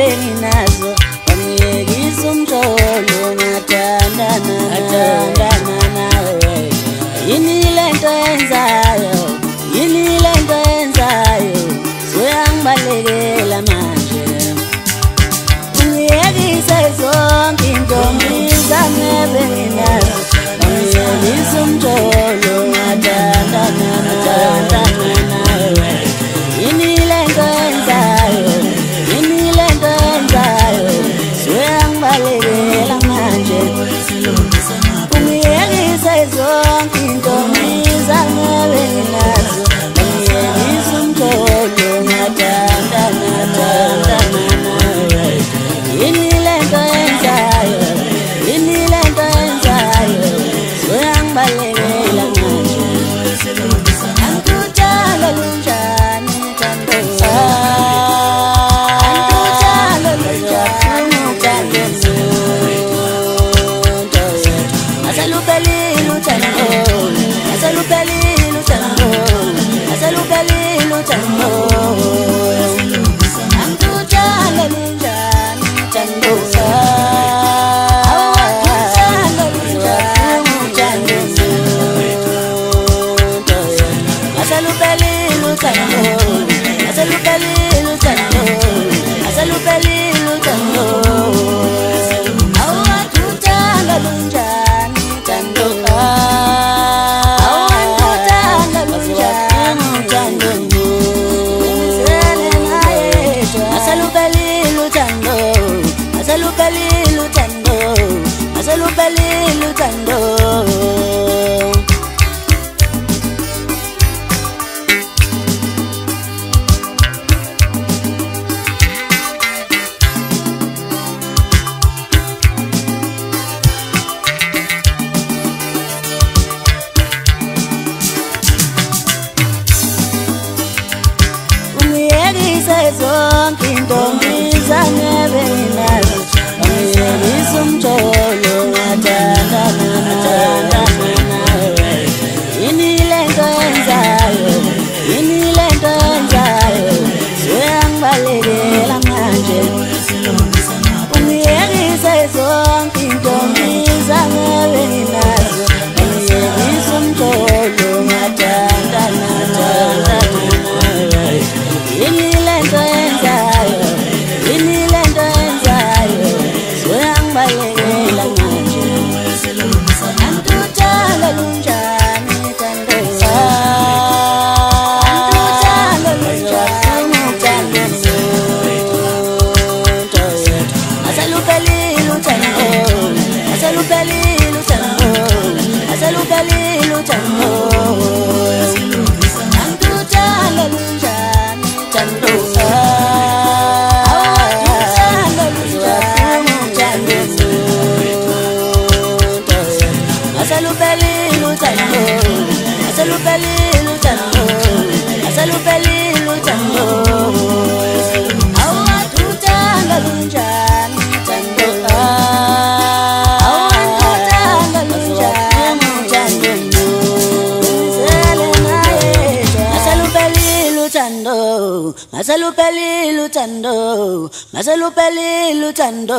benginazo wangiyekisa umjolo ngathandana nawe yini lento yenzayo soyangibalekela manje ungiyekise zonke intombi zami benginazo wangiyekisa umjolo ngathandana nawe yini lento yenzayo soyangibalekela manje ungiyekise zonke intombi zami benginazo wangiyekisa umjolo ngathandana nawe yini lento yenzayo soyangibalekela manje angikuthanda lunjani zonke intombi zami benginazo wangiyekisa umjolo ngathandana nawe yini lento yenzayo soyangibalekela manje ungiyekise zonke intombi zami benginazo wangiyekisa umjolo ngathandana nawe yini lento yenzayo soyangibalekela manje angikuthanda lunjani Masalupeli lutando